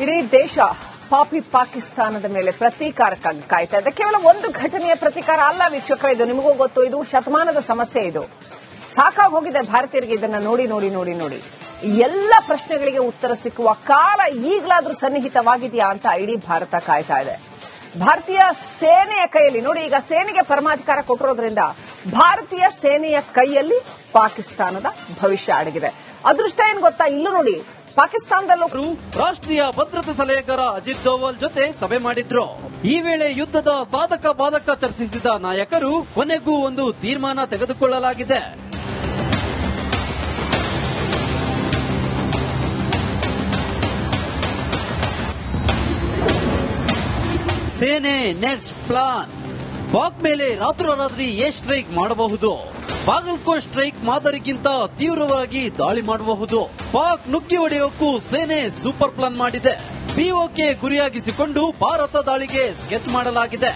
ಇಡೀ ದೇಶ ಪಾಪಿ ಪಾಕಿಸ್ತಾನದ ಮೇಲೆ ಪ್ರತೀಕಾರಕ್ಕಾಗಿ ಕಾಯ್ತಾ ಇದೆ. ಕೇವಲ ಒಂದು ಘಟನೆಯ ಪ್ರತೀಕಾರ ಅಲ್ಲ ವೀಕ್ಷಕರ, ಇದು ನಿಮಗೂ ಗೊತ್ತು, ಇದು ಶತಮಾನದ ಸಮಸ್ಯೆ. ಇದು ಸಾಕಾಗಿ ಹೋಗಿದೆ ಭಾರತೀಯರಿಗೆ ಇದನ್ನ ನೋಡಿ ನೋಡಿ ನೋಡಿ ನೋಡಿ. ಎಲ್ಲ ಪ್ರಶ್ನೆಗಳಿಗೆ ಉತ್ತರ ಸಿಕ್ಕುವ ಕಾಲ ಈಗಲಾದ್ರೂ ಸನ್ನಿಹಿತವಾಗಿದೆಯಾ ಅಂತ ಇಡೀ ಭಾರತ ಕಾಯ್ತಾ ಇದೆ. ಭಾರತೀಯ ಸೇನೆಯ ಕೈಯಲ್ಲಿ ನೋಡಿ, ಈಗ ಸೇನೆಗೆ ಪರಮಾಧಿಕಾರ ಕೊಟ್ಟಿರೋದ್ರಿಂದ ಭಾರತೀಯ ಸೇನೆಯ ಕೈಯಲ್ಲಿ ಪಾಕಿಸ್ತಾನದ ಭವಿಷ್ಯ ಅಡಗಿದೆ. ಅದೃಷ್ಟ ಏನ್ ಗೊತ್ತಾ, ಇಲ್ಲೂ ನೋಡಿ ಪಾಕಿಸ್ತಾನದಲ್ಲೂ ರಾಷ್ಟ್ರೀಯ ಭದ್ರತಾ ಸಲಹೆಗಾರ ಅಜಿತ್ ದೋವಲ್ ಜೊತೆ ಸಭೆ ಮಾಡಿದ್ರು. ಈ ವೇಳೆ ಯುದ್ಧದ ಸಾಧಕ ಬಾಧಕ ಚರ್ಚಿಸಿದ ನಾಯಕರು ಕೊನೆಗೂ ಒಂದು ತೀರ್ಮಾನ ತೆಗೆದುಕೊಳ್ಳಲಾಗಿದೆ. ಸೇನೆ ನೆಕ್ಸ್ಟ್ ಪ್ಲಾನ್. ಪಾಕ್ ಮೇಲೆ ರಾತ್ರೋರಾತ್ರಿ ಏರ್ ಸ್ಟ್ರೈಕ್ ಮಾಡಬಹುದು. ಬಾಗಲ್ಕೋಟ್ ಸ್ಟ್ರೈಕ್ ಮಾದರಿಗಿಂತ ತೀವ್ರವಾಗಿ ದಾಳಿ ಮಾಡಬಹುದು. ಪಾಕ್ ನುಗ್ಗಿ ಹೊಡೆಯೋಕ್ಕೂ ಸೇನೆ ಸೂಪರ್ ಪ್ಲಾನ್ ಮಾಡಿದೆ. ಪಿಒಕೆ ಗುರಿಯಾಗಿಸಿಕೊಂಡು ಭಾರತ ದಾಳಿಗೆ ಸ್ಕೆಚ್ ಮಾಡಲಾಗಿದೆ.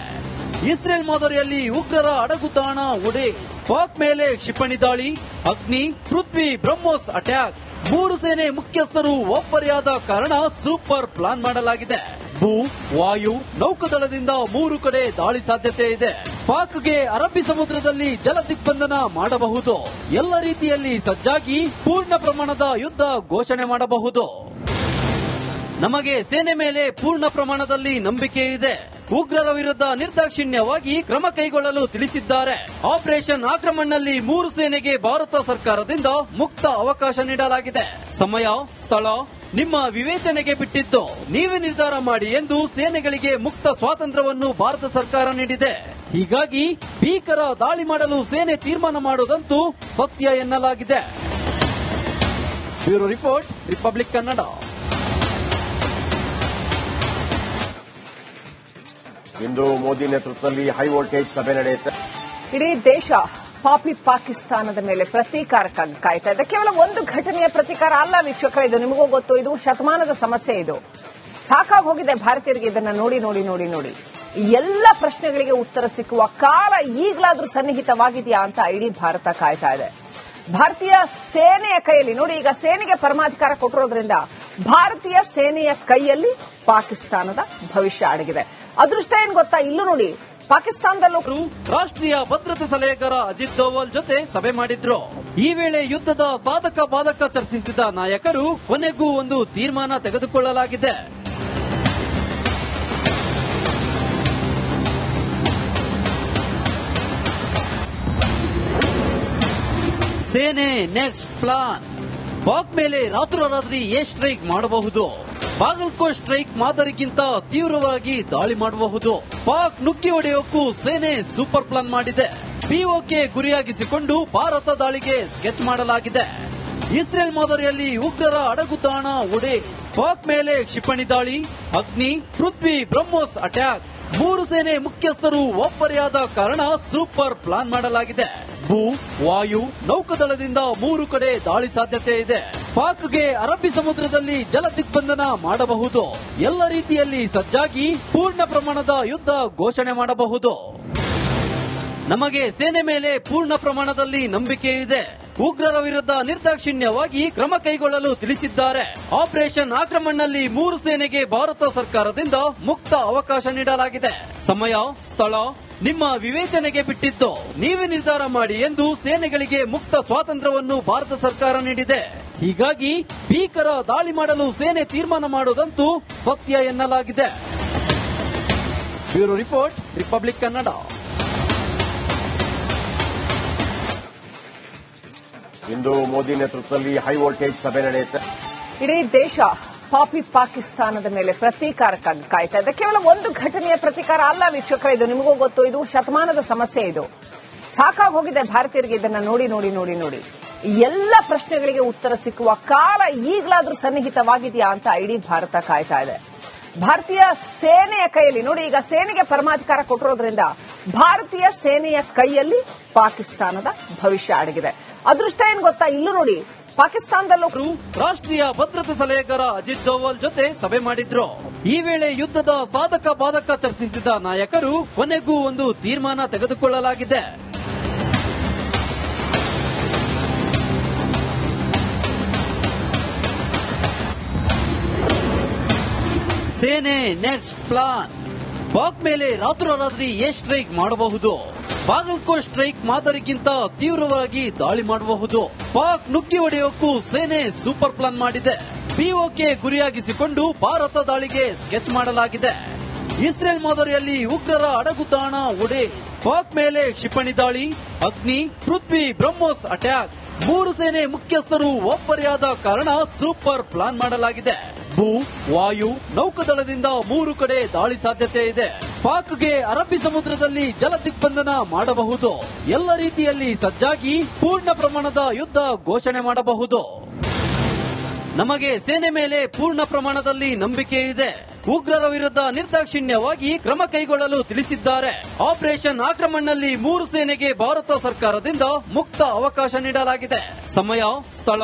ಇಸ್ರೇಲ್ ಮಾದರಿಯಲ್ಲಿ ಉಗ್ರರ ಅಡಗುತಾಣ ಒಡೆ. ಪಾಕ್ ಮೇಲೆ ಕ್ಷಿಪಣಿ ದಾಳಿ, ಅಗ್ನಿ, ಪೃಥ್ವಿ, ಬ್ರಹ್ಮೋಸ್ ಅಟ್ಯಾಕ್. ಮೂರು ಸೇನೆ ಮುಖ್ಯಸ್ಥರು ಒಬ್ಬರಿಯಾದ ಕಾರಣ ಸೂಪರ್ ಪ್ಲಾನ್ ಮಾಡಲಾಗಿದೆ. ಭೂ, ವಾಯು, ನೌಕಾದಳದಿಂದ ಮೂರು ಕಡೆ ದಾಳಿ ಸಾಧ್ಯತೆ ಇದೆ. ಪಾಕ್ಗೆ ಅರಬ್ಬಿ ಸಮುದ್ರದಲ್ಲಿ ಜಲ ದಿಗ್ಬಂಧನ ಮಾಡಬಹುದು. ಎಲ್ಲ ರೀತಿಯಲ್ಲಿ ಸಜ್ಜಾಗಿ ಪೂರ್ಣ ಪ್ರಮಾಣದ ಯುದ್ಧ ಘೋಷಣೆ ಮಾಡಬಹುದು. ನಮಗೆ ಸೇನೆ ಮೇಲೆ ಪೂರ್ಣ ಪ್ರಮಾಣದಲ್ಲಿ ನಂಬಿಕೆ ಇದೆ. ಉಗ್ರರ ವಿರುದ್ಧ ನಿರ್ದಾಕ್ಷಿಣ್ಯವಾಗಿ ಕ್ರಮ ಕೈಗೊಳ್ಳಲು ತಿಳಿಸಿದ್ದಾರೆ. ಆಪರೇಷನ್ ಆಕ್ರಮಣದಲ್ಲಿ ಮೂರು ಸೇನೆಗೆ ಭಾರತ ಸರ್ಕಾರದಿಂದ ಮುಕ್ತ ಅವಕಾಶ ನೀಡಲಾಗಿದೆ. ಸಮಯ, ಸ್ಥಳ ನಿಮ್ಮ ವಿವೇಚನೆಗೆ ಬಿಟ್ಟಿದ್ದು, ನೀವೇ ನಿರ್ಧಾರ ಮಾಡಿ ಎಂದು ಸೇನೆಗಳಿಗೆ ಮುಕ್ತ ಸ್ವಾತಂತ್ರ್ಯವನ್ನು ಭಾರತ ಸರ್ಕಾರ ನೀಡಿದೆ. ಹೀಗಾಗಿ ಭೀಕರ ದಾಳಿ ಮಾಡಲು ಸೇನೆ ತೀರ್ಮಾನ ಮಾಡುವುದಂತೂ ಸತ್ಯ ಎನ್ನಲಾಗಿದೆ. Bureau report, Republic Kannada. ಇಂದು ಮೋದಿ ನೇತೃತ್ವದಲ್ಲಿ ಹೈ ವೋಲ್ಟೇಜ್ ಸಭೆ ನಡೆಯುತ್ತೆ. ಇಡೀ ದೇಶ ಪಾಪಿ ಪಾಕಿಸ್ತಾನದ ಮೇಲೆ ಪ್ರತೀಕಾರಕ್ಕಾಗಿ ಕಾಯ್ತಾ ಇದೆ. ಕೇವಲ ಒಂದು ಘಟನೆಯ ಪ್ರತೀಕಾರ ಅಲ್ಲ ವೀಕ್ಷಕರ, ಇದು ನಿಮಗೂ ಗೊತ್ತು, ಇದು ಶತಮಾನದ ಸಮಸ್ಯೆ. ಇದು ಸಾಕಾಗಿ ಹೋಗಿದೆ ಭಾರತೀಯರಿಗೆ ಇದನ್ನ ನೋಡಿ ನೋಡಿ ನೋಡಿ ನೋಡಿ. ಎಲ್ಲ ಪ್ರಶ್ನೆಗಳಿಗೆ ಉತ್ತರ ಸಿಕ್ಕುವ ಕಾಲ ಈಗಲಾದ್ರೂ ಸನ್ನಿಹಿತವಾಗಿದೆಯಾ ಅಂತ ಇಡೀ ಭಾರತ ಕಾಯ್ತಾ ಇದೆ. ಭಾರತೀಯ ಸೇನೆಯ ಕೈಯಲ್ಲಿ ನೋಡಿ, ಈಗ ಸೇನೆಗೆ ಪರಮಾಧಿಕಾರ ಕೊಟ್ಟಿರೋದ್ರಿಂದ ಭಾರತೀಯ ಸೇನೆಯ ಕೈಯಲ್ಲಿ ಪಾಕಿಸ್ತಾನದ ಭವಿಷ್ಯ ಅಡಗಿದೆ. ಅದೃಷ್ಟ ಏನ್ ಗೊತ್ತಾ, ಇಲ್ಲೂ ನೋಡಿ ಪಾಕಿಸ್ತಾನದಲ್ಲೂ ರಾಷ್ಟ್ರೀಯ ಭದ್ರತಾ ಸಲಹೆಗಾರ ಅಜಿತ್ ದೋವಲ್ ಜೊತೆ ಸಭೆ ಮಾಡಿದ್ರು. ಈ ವೇಳೆ ಯುದ್ಧದ ಸಾಧಕ ಬಾಧಕ ಚರ್ಚಿಸಿದ ನಾಯಕರು ಕೊನೆಗೂ ಒಂದು ತೀರ್ಮಾನ ತೆಗೆದುಕೊಳ್ಳಲಾಗಿದೆ. ಸೇನೆ ನೆಕ್ಸ್ಟ್ ಪ್ಲಾನ್. ಪಾಕ್ ಮೇಲೆ ರಾತ್ರೋರಾತ್ರಿ ಏರ್ ಸ್ಟ್ರೈಕ್ ಮಾಡಬಹುದು. ಬಾಗಲ್ಕೋಟ್ ಸ್ಟ್ರೈಕ್ ಮಾದರಿಗಿಂತ ತೀವ್ರವಾಗಿ ದಾಳಿ ಮಾಡಬಹುದು. ಪಾಕ್ ನುಗ್ಗಿ ಹೊಡೆಯೋಕ್ಕೂ ಸೇನೆ ಸೂಪರ್ ಪ್ಲಾನ್ ಮಾಡಿದೆ. ಪಿಒಕೆ ಗುರಿಯಾಗಿಸಿಕೊಂಡು ಭಾರತ ದಾಳಿಗೆ ಸ್ಕೆಚ್ ಮಾಡಲಾಗಿದೆ. ಇಸ್ರೇಲ್ ಮಾದರಿಯಲ್ಲಿ ಉಗ್ರರ ಅಡಗುತಾಣ ಒಡೆ. ಪಾಕ್ ಮೇಲೆ ಕ್ಷಿಪಣಿ ದಾಳಿ, ಅಗ್ನಿ, ಪೃಥ್ವಿ, ಬ್ರಹ್ಮೋಸ್ ಅಟ್ಯಾಕ್. ಮೂರು ಸೇನೆ ಮುಖ್ಯಸ್ಥರು ಒಬ್ಬರಿಯಾದ ಕಾರಣ ಸೂಪರ್ ಪ್ಲಾನ್ ಮಾಡಲಾಗಿದೆ. ಭೂ, ವಾಯು, ನೌಕಾದಳದಿಂದ ಮೂರು ಕಡೆ ದಾಳಿ ಸಾಧ್ಯತೆ ಇದೆ. ಪಾಕ್ಗೆ ಅರಬ್ಬಿ ಸಮುದ್ರದಲ್ಲಿ ಜಲ ದಿಗ್ಬಂಧನ ಮಾಡಬಹುದು. ಎಲ್ಲ ರೀತಿಯಲ್ಲಿ ಸಜ್ಜಾಗಿ ಪೂರ್ಣ ಪ್ರಮಾಣದ ಯುದ್ಧ ಘೋಷಣೆ ಮಾಡಬಹುದು. ನಮಗೆ ಸೇನೆ ಮೇಲೆ ಪೂರ್ಣ ಪ್ರಮಾಣದಲ್ಲಿ ನಂಬಿಕೆ ಇದೆ. ಉಗ್ರರ ವಿರುದ್ಧ ನಿರ್ದಾಕ್ಷಿಣ್ಯವಾಗಿ ಕ್ರಮ ಕೈಗೊಳ್ಳಲು ತಿಳಿಸಿದ್ದಾರೆ. ಆಪರೇಷನ್ ಆಕ್ರಮಣದಲ್ಲಿ ಮೂರು ಸೇನೆಗೆ ಭಾರತ ಸರ್ಕಾರದಿಂದ ಮುಕ್ತ ಅವಕಾಶ ನೀಡಲಾಗಿದೆ. ಸಮಯ, ಸ್ಥಳ ನಿಮ್ಮ ವಿವೇಚನೆಗೆ ಬಿಟ್ಟಿದ್ದು, ನೀವೇ ನಿರ್ಧಾರ ಮಾಡಿ ಎಂದು ಸೇನೆಗಳಿಗೆ ಮುಕ್ತ ಸ್ವಾತಂತ್ರ್ಯವನ್ನು ಭಾರತ ಸರ್ಕಾರ ನೀಡಿದೆ. ಹೀಗಾಗಿ ಭೀಕರ ದಾಳಿ ಮಾಡಲು ಸೇನೆ ತೀರ್ಮಾನ ಮಾಡುವುದಂತೂ ಸತ್ಯ ಎನ್ನಲಾಗಿದೆ. Bureau report, Republic Kannada. ಇಂದು ಮೋದಿ ನೇತೃತ್ವದಲ್ಲಿ ಹೈ ವೋಲ್ಟೇಜ್ ಸಭೆ ನಡೆಯುತ್ತೆ. ಇಡೀ ದೇಶ ಪಾಪಿ ಪಾಕಿಸ್ತಾನದ ಮೇಲೆ ಪ್ರತೀಕಾರಕ್ಕಾಗಿ ಕಾಯ್ತಾ ಇದೆ. ಕೇವಲ ಒಂದು ಘಟನೆಯ ಪ್ರತೀಕಾರ ಅಲ್ಲ ವೀಕ್ಷಕರ, ಇದು ನಿಮಗೂ ಗೊತ್ತು, ಇದು ಶತಮಾನದ ಸಮಸ್ಯೆ. ಇದು ಸಾಕಾಗಿ ಹೋಗಿದೆ ಭಾರತೀಯರಿಗೆ ಇದನ್ನ ನೋಡಿ ನೋಡಿ ನೋಡಿ ನೋಡಿ. ಎಲ್ಲ ಪ್ರಶ್ನೆಗಳಿಗೆ ಉತ್ತರ ಸಿಕ್ಕುವ ಕಾಲ ಈಗಲಾದ್ರೂ ಸನ್ನಿಹಿತವಾಗಿದೆಯಾ ಅಂತ ಇಡೀ ಭಾರತ ಕಾಯ್ತಾ ಇದೆ. ಭಾರತೀಯ ಸೇನೆಯ ಕೈಯಲ್ಲಿ ನೋಡಿ, ಈಗ ಸೇನೆಗೆ ಪರಮಾಧಿಕಾರ ಕೊಟ್ಟಿರೋದ್ರಿಂದ ಭಾರತೀಯ ಸೇನೆಯ ಕೈಯಲ್ಲಿ ಪಾಕಿಸ್ತಾನದ ಭವಿಷ್ಯ ಅಡಗಿದೆ. ಅದೃಷ್ಟ ಏನ್ ಗೊತ್ತಾ, ಇಲ್ಲೂ ನೋಡಿ ಪಾಕಿಸ್ತಾನದಲ್ಲೂ ರಾಷ್ಟ್ರೀಯ ಭದ್ರತಾ ಸಲಹೆಗಾರ ಅಜಿತ್ ದೋವಲ್ ಜೊತೆ ಸಭೆ ಮಾಡಿದ್ರು. ಈ ವೇಳೆ ಯುದ್ಧದ ಸಾಧಕ ಬಾಧಕ ಚರ್ಚಿಸಿದ ನಾಯಕರು ಕೊನೆಗೂ ಒಂದು ತೀರ್ಮಾನ ತೆಗೆದುಕೊಳ್ಳಲಾಗಿದೆ. ಸೇನೆ ನೆಕ್ಸ್ಟ್ ಪ್ಲಾನ್. ಪಾಕ್ ಮೇಲೆ ರಾತ್ರೋರಾತ್ರಿ ಏರ್ ಸ್ಟ್ರೈಕ್ ಮಾಡಬಹುದು. ಬಾಗಲ್ಕೋಟ್ ಸ್ಟ್ರೈಕ್ ಮಾದರಿಗಿಂತ ತೀವ್ರವಾಗಿ ದಾಳಿ ಮಾಡಬಹುದು. ಪಾಕ್ ನುಗ್ಗಿ ಹೊಡೆಯೋಕ್ಕೂ ಸೇನೆ ಸೂಪರ್ ಪ್ಲಾನ್ ಮಾಡಿದೆ. ಪಿಒಕೆ ಗುರಿಯಾಗಿಸಿಕೊಂಡು ಭಾರತ ದಾಳಿಗೆ ಸ್ಕೆಚ್ ಮಾಡಲಾಗಿದೆ. ಇಸ್ರೇಲ್ ಮಾದರಿಯಲ್ಲಿ ಉಗ್ರರ ಅಡಗುತಾಣ ಒಡೆ. ಪಾಕ್ ಮೇಲೆ ಕ್ಷಿಪಣಿ ದಾಳಿ, ಅಗ್ನಿ, ಪೃಥ್ವಿ, ಬ್ರಹ್ಮೋಸ್ ಅಟ್ಯಾಕ್. 3 ಸೇನೆ ಮುಖ್ಯಸ್ಥರು ಒಬ್ಬರಿಯಾದ ಕಾರಣ ಸೂಪರ್ ಪ್ಲಾನ್ ಮಾಡಲಾಗಿದೆ. ಭೂ, ವಾಯು, ನೌಕಾದಳದಿಂದ 3 ಕಡೆ ದಾಳಿ ಸಾಧ್ಯತೆ ಇದೆ. ಪಾಕ್ಗೆ ಅರಬ್ಬಿ ಸಮುದ್ರದಲ್ಲಿ ಜಲ ದಿಗ್ಬಂಧನ ಮಾಡಬಹುದು. ಎಲ್ಲ ರೀತಿಯಲ್ಲಿ ಸಜ್ಜಾಗಿ ಪೂರ್ಣ ಪ್ರಮಾಣದ ಯುದ್ಧ ಘೋಷಣೆ ಮಾಡಬಹುದು. ನಮಗೆ ಸೇನೆ ಮೇಲೆ ಪೂರ್ಣ ಪ್ರಮಾಣದಲ್ಲಿ ನಂಬಿಕೆ ಇದೆ. ಉಗ್ರರ ವಿರುದ್ಧ ನಿರ್ದಾಕ್ಷಿಣ್ಯವಾಗಿ ಕ್ರಮ ಕೈಗೊಳ್ಳಲು ತಿಳಿಸಿದ್ದಾರೆ. ಆಪರೇಷನ್ ಆಕ್ರಮಣದಲ್ಲಿ 3 ಸೇನೆಗೆ ಭಾರತ ಸರ್ಕಾರದಿಂದ ಮುಕ್ತ ಅವಕಾಶ ನೀಡಲಾಗಿದೆ. ಸಮಯ, ಸ್ಥಳ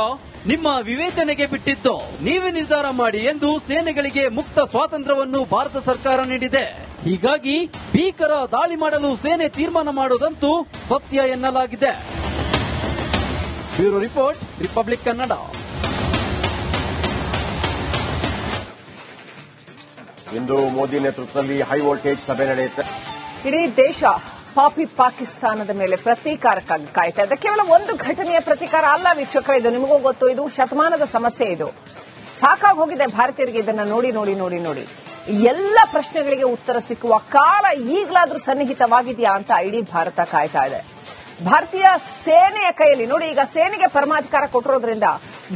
ನಿಮ್ಮ ವಿವೇಚನೆಗೆ ಬಿಟ್ಟಿದ್ದು, ನೀವೇ ನಿರ್ಧಾರ ಮಾಡಿ ಎಂದು ಸೇನೆಗಳಿಗೆ ಮುಕ್ತ ಸ್ವಾತಂತ್ರ್ಯವನ್ನು ಭಾರತ ಸರ್ಕಾರ ನೀಡಿದೆ. ಹೀಗಾಗಿ ಭೀಕರ ದಾಳಿ ಮಾಡಲು ಸೇನೆ ತೀರ್ಮಾನ ಮಾಡುವುದಂತೂ ಸತ್ಯ ಎನ್ನಲಾಗಿದೆ. Bureau report, Republic Kannada. ಇಂದು ಮೋದಿ ನೇತೃತ್ವದಲ್ಲಿ ಹೈ ವೋಲ್ಟೇಜ್ ಸಭೆ ನಡೆಯುತ್ತೆ. ಇಡೀ ದೇಶ ಪಾಪಿ ಪಾಕಿಸ್ತಾನದ ಮೇಲೆ ಪ್ರತೀಕಾರಕ್ಕಾಗಿ ಕಾಯ್ತಾ ಇದೆ. ಕೇವಲ ಒಂದು ಘಟನೆಯ ಪ್ರತೀಕಾರ ಅಲ್ಲ ವೀಕ್ಷಕರೇ, ಇದು ನಿಮಗೂ ಗೊತ್ತು, ಇದು ಶತಮಾನದ ಸಮಸ್ಯೆ. ಇದು ಸಾಕಾಗಿ ಹೋಗಿದೆ ಭಾರತೀಯರಿಗೆ ಇದನ್ನ ನೋಡಿ ನೋಡಿ ನೋಡಿ ನೋಡಿ. ಎಲ್ಲ ಪ್ರಶ್ನೆಗಳಿಗೆ ಉತ್ತರ ಸಿಕ್ಕುವ ಕಾಲ ಈಗಲಾದ್ರೂ ಸನ್ನಿಹಿತವಾಗಿದೆಯಾ ಅಂತ ಇಡೀ ಭಾರತ ಕಾಯ್ತಾ ಇದೆ. ಭಾರತೀಯ ಸೇನೆಯ ಕೈಯಲ್ಲಿ ನೋಡಿ, ಈಗ ಸೇನೆಗೆ ಪರಮಾಧಿಕಾರ ಕೊಟ್ಟಿರೋದ್ರಿಂದ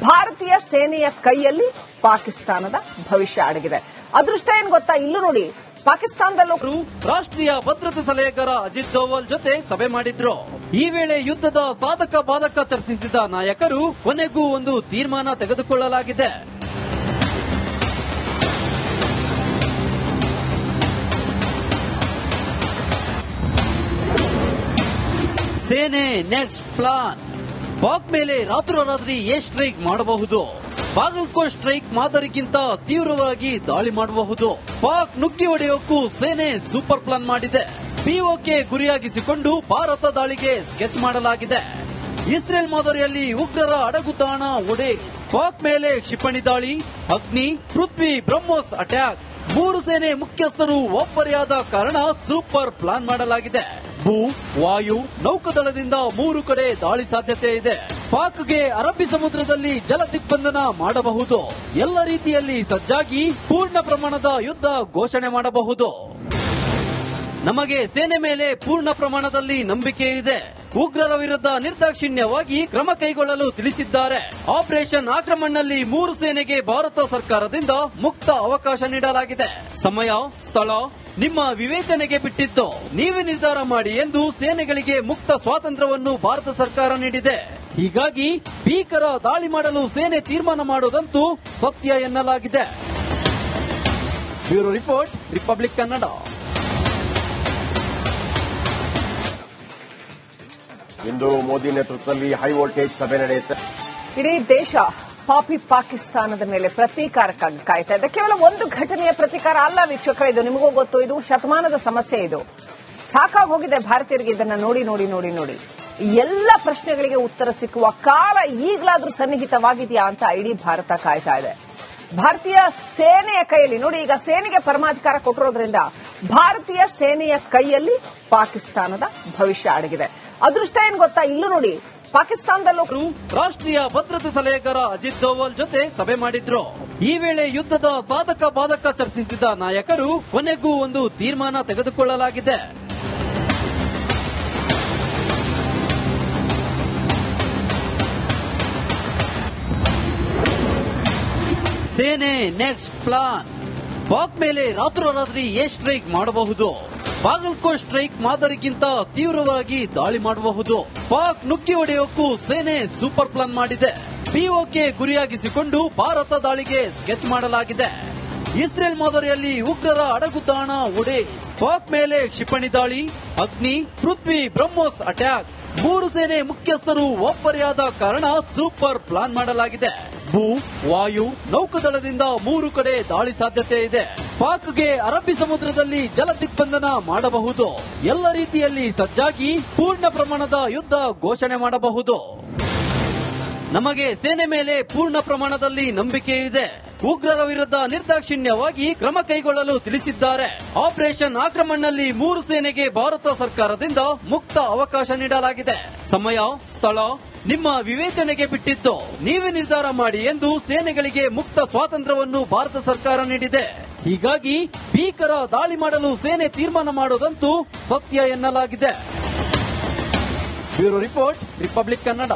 ಭಾರತೀಯ ಸೇನೆಯ ಕೈಯಲ್ಲಿ ಪಾಕಿಸ್ತಾನದ ಭವಿಷ್ಯ ಅಡಗಿದೆ. ಅದೃಷ್ಟ ಏನ್ ಗೊತ್ತಾ, ಇಲ್ಲೂ ನೋಡಿ ಪಾಕಿಸ್ತಾನದಲ್ಲೂ ರಾಷ್ಟ್ರೀಯ ಭದ್ರತಾ ಸಲಹೆಗಾರ ಅಜಿತ್ ದೋವಲ್ ಜೊತೆ ಸಭೆ ಮಾಡಿದ್ರು. ಈ ವೇಳೆ ಯುದ್ಧದ ಸಾಧಕ ಬಾಧಕ ಚರ್ಚಿಸಿದ ನಾಯಕರು ಕೊನೆಗೂ ಒಂದು ತೀರ್ಮಾನ ತೆಗೆದುಕೊಳ್ಳಲಾಗಿದೆ. ಸೇನೆ ನೆಕ್ಸ್ಟ್ ಪ್ಲಾನ್. ಪಾಕ್ ಮೇಲೆ ರಾತ್ರೋರಾತ್ರಿ ಏರ್ ಸ್ಟ್ರೈಕ್ ಮಾಡಬಹುದು. ಬಾಗಲ್ಕೋಟ್ ಸ್ಟ್ರೈಕ್ ಮಾದರಿಗಿಂತ ತೀವ್ರವಾಗಿ ದಾಳಿ ಮಾಡಬಹುದು. ಪಾಕ್ ನುಗ್ಗಿ ಹೊಡೆಯೋಕ್ಕೂ ಸೇನೆ ಸೂಪರ್ ಪ್ಲಾನ್ ಮಾಡಿದೆ. ಪಿಒಕೆ ಗುರಿಯಾಗಿಸಿಕೊಂಡು ಭಾರತ ದಾಳಿಗೆ ಸ್ಕೆಚ್ ಮಾಡಲಾಗಿದೆ. ಇಸ್ರೇಲ್ ಮಾದರಿಯಲ್ಲಿ ಉಗ್ರರ ಅಡಗುತಾಣ ಒಡೆ. ಪಾಕ್ ಮೇಲೆ ಕ್ಷಿಪಣಿ ದಾಳಿ, ಅಗ್ನಿ, ಪೃಥ್ವಿ, ಬ್ರಹ್ಮೋಸ್ ಅಟ್ಯಾಕ್. 3 ಸೇನೆ ಮುಖ್ಯಸ್ಥರು ಒಬ್ಬರಿಯಾದ ಕಾರಣ ಸೂಪರ್ ಪ್ಲಾನ್ ಮಾಡಲಾಗಿದೆ. ಭೂ, ವಾಯು, ನೌಕಾದಳದಿಂದ 3 ಕಡೆ ದಾಳಿ ಸಾಧ್ಯತೆ ಇದೆ. ಪಾಕ್ಗೆ ಅರಬ್ಬಿ ಸಮುದ್ರದಲ್ಲಿ ಜಲ ದಿಗ್ಬಂಧನ ಮಾಡಬಹುದು. ಎಲ್ಲ ರೀತಿಯಲ್ಲಿ ಸಜ್ಜಾಗಿ ಪೂರ್ಣ ಪ್ರಮಾಣದ ಯುದ್ಧ ಘೋಷಣೆ ಮಾಡಬಹುದು. ನಮಗೆ ಸೇನೆ ಮೇಲೆ ಪೂರ್ಣ ಪ್ರಮಾಣದಲ್ಲಿ ನಂಬಿಕೆ ಇದೆ. ಉಗ್ರರ ವಿರುದ್ಧ ನಿರ್ದಾಕ್ಷಿಣ್ಯವಾಗಿ ಕ್ರಮ ಕೈಗೊಳ್ಳಲು ತಿಳಿಸಿದ್ದಾರೆ. ಆಪರೇಷನ್ ಆಕ್ರಮಣದಲ್ಲಿ 3 ಸೇನೆಗೆ ಭಾರತ ಸರ್ಕಾರದಿಂದ ಮುಕ್ತ ಅವಕಾಶ ನೀಡಲಾಗಿದೆ. ಸಮಯ, ಸ್ಥಳ ನಿಮ್ಮ ವಿವೇಚನೆಗೆ ಬಿಟ್ಟಿದ್ದು, ನೀವೇ ನಿರ್ಧಾರ ಮಾಡಿ ಎಂದು ಸೇನೆಗಳಿಗೆ ಮುಕ್ತ ಸ್ವಾತಂತ್ರ್ಯವನ್ನು ಭಾರತ ಸರ್ಕಾರ ನೀಡಿದೆ. ಹೀಗಾಗಿ ಭೀಕರ ದಾಳಿ ಮಾಡಲು ಸೇನೆ ತೀರ್ಮಾನ ಮಾಡುವುದಂತೂ ಸತ್ಯ ಎನ್ನಲಾಗಿದೆ. Bureau report, Republic Kannada. ಇಂದು ಮೋದಿ ನೇತೃತ್ವದಲ್ಲಿ ಹೈ ವೋಲ್ಟೇಜ್ ಸಭೆ ನಡೆಯುತ್ತೆ. ಇಡೀ ದೇಶ ಪಾಪಿ ಪಾಕಿಸ್ತಾನದ ಮೇಲೆ ಪ್ರತೀಕಾರಕ್ಕಾಗಿ ಕಾಯ್ತಾ ಇದೆ. ಕೇವಲ ಒಂದು ಘಟನೆಯ ಪ್ರತೀಕಾರ ಅಲ್ಲ ವೀಕ್ಷಕರೇ, ಇದು ನಿಮಗೂ ಗೊತ್ತು, ಇದು ಶತಮಾನದ ಸಮಸ್ಯೆ. ಇದು ಸಾಕಾಗಿ ಹೋಗಿದೆ ಭಾರತೀಯರಿಗೆ ಇದನ್ನ ನೋಡಿ ನೋಡಿ ನೋಡಿ ನೋಡಿ. ಎಲ್ಲ ಪ್ರಶ್ನೆಗಳಿಗೆ ಉತ್ತರ ಸಿಕ್ಕುವ ಕಾಲ ಈಗಲಾದ್ರೂ ಸನ್ನಿಹಿತವಾಗಿದೆಯಾ ಅಂತ ಇಡೀ ಭಾರತ ಕಾಯ್ತಾ ಇದೆ. ಭಾರತೀಯ ಸೇನೆಯ ಕೈಯಲ್ಲಿ ನೋಡಿ, ಈಗ ಸೇನೆಗೆ ಪರಮಾಧಿಕಾರ ಕೊಟ್ಟಿರೋದ್ರಿಂದ ಭಾರತೀಯ ಸೇನೆಯ ಕೈಯಲ್ಲಿ ಪಾಕಿಸ್ತಾನದ ಭವಿಷ್ಯ ಅಡಗಿದೆ. ಅದೃಷ್ಟ ಏನ್ ಗೊತ್ತಾ, ಇಲ್ಲೂ ನೋಡಿ ಪಾಕಿಸ್ತಾನದಲ್ಲೂ ರಾಷ್ಟ್ರೀಯ ಭದ್ರತಾ ಸಲಹೆಗಾರ ಅಜಿತ್ ದೋವಲ್ ಜೊತೆ ಸಭೆ ಮಾಡಿದ್ರು. ಈ ವೇಳೆ ಯುದ್ಧದ ಸಾಧಕ ಬಾಧಕ ಚರ್ಚಿಸಿದ ನಾಯಕರು ಕೊನೆಗೂ ಒಂದು ತೀರ್ಮಾನ ತೆಗೆದುಕೊಳ್ಳಲಾಗಿದೆ. ಸೇನೆ ನೆಕ್ಸ್ಟ್ ಪ್ಲಾನ್. ಪಾಕ್ ಮೇಲೆ ರಾತ್ರೋರಾತ್ರಿ ಏರ್ ಸ್ಟ್ರೈಕ್ ಮಾಡಬಹುದು. ಬಾಗಲ್ಕೋಟ್ ಸ್ಟ್ರೈಕ್ ಮಾದರಿಗಿಂತ ತೀವ್ರವಾಗಿ ದಾಳಿ ಮಾಡಬಹುದು. ಪಾಕ್ ನುಗ್ಗಿ ಹೊಡೆಯೋಕ್ಕೂ ಸೇನೆ ಸೂಪರ್ ಪ್ಲಾನ್ ಮಾಡಿದೆ. ಪಿಒಕೆ ಗುರಿಯಾಗಿಸಿಕೊಂಡು ಭಾರತ ದಾಳಿಗೆ ಸ್ಕೆಚ್ ಮಾಡಲಾಗಿದೆ. ಇಸ್ರೇಲ್ ಮಾದರಿಯಲ್ಲಿ ಉಗ್ರರ ಅಡಗುತಾಣ ಒಡೆ. ಪಾಕ್ ಮೇಲೆ ಕ್ಷಿಪಣಿ ದಾಳಿ, ಅಗ್ನಿ, ಪೃಥ್ವಿ, ಬ್ರಹ್ಮೋಸ್ ಅಟ್ಯಾಕ್. 3 ಸೇನೆ ಮುಖ್ಯಸ್ಥರು ಒಬ್ಬರಿಯಾದ ಕಾರಣ ಸೂಪರ್ ಪ್ಲಾನ್ ಮಾಡಲಾಗಿದೆ. ಭೂ, ವಾಯು, ನೌಕಾದಳದಿಂದ 3 ಕಡೆ ದಾಳಿ ಸಾಧ್ಯತೆ ಇದೆ. ಪಾಕ್ಗೆ ಅರಬ್ಬಿ ಸಮುದ್ರದಲ್ಲಿ ಜಲ ದಿಗ್ಬಂಧನ ಮಾಡಬಹುದು. ಎಲ್ಲ ರೀತಿಯಲ್ಲಿ ಸಜ್ಜಾಗಿ ಪೂರ್ಣ ಪ್ರಮಾಣದ ಯುದ್ಧ ಘೋಷಣೆ ಮಾಡಬಹುದು. ನಮಗೆ ಸೇನೆ ಮೇಲೆ ಪೂರ್ಣ ಪ್ರಮಾಣದಲ್ಲಿ ನಂಬಿಕೆ ಇದೆ. ಉಗ್ರರ ವಿರುದ್ಧ ನಿರ್ದಾಕ್ಷಿಣ್ಯವಾಗಿ ಕ್ರಮ ಕೈಗೊಳ್ಳಲು ತಿಳಿಸಿದ್ದಾರೆ. ಆಪರೇಷನ್ ಆಕ್ರಮಣದಲ್ಲಿ 3 ಸೇನೆಗೆ ಭಾರತ ಸರ್ಕಾರದಿಂದ ಮುಕ್ತ ಅವಕಾಶ ನೀಡಲಾಗಿದೆ. ಸಮಯ, ಸ್ಥಳ ನಿಮ್ಮ ವಿವೇಚನೆಗೆ ಬಿಟ್ಟಿದ್ದು, ನೀವೇ ನಿರ್ಧಾರ ಮಾಡಿ ಎಂದು ಸೇನೆಗಳಿಗೆ ಮುಕ್ತ ಸ್ವಾತಂತ್ರ್ಯವನ್ನು ಭಾರತ ಸರ್ಕಾರ ನೀಡಿದೆ. ಹೀಗಾಗಿ ಭೀಕರ ದಾಳಿ ಮಾಡಲು ಸೇನೆ ತೀರ್ಮಾನ ಮಾಡೋದಂತೂ ಸತ್ಯ ಎನ್ನಲಾಗಿದೆ. Bureau report, Republic Kannada.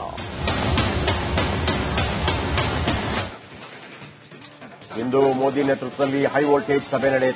ಇಂದು ಮೋದಿ ನೇತೃತ್ವದಲ್ಲಿ ಹೈ ವೋಲ್ಟೇಜ್ ಸಭೆ ನಡೆಯಿತು.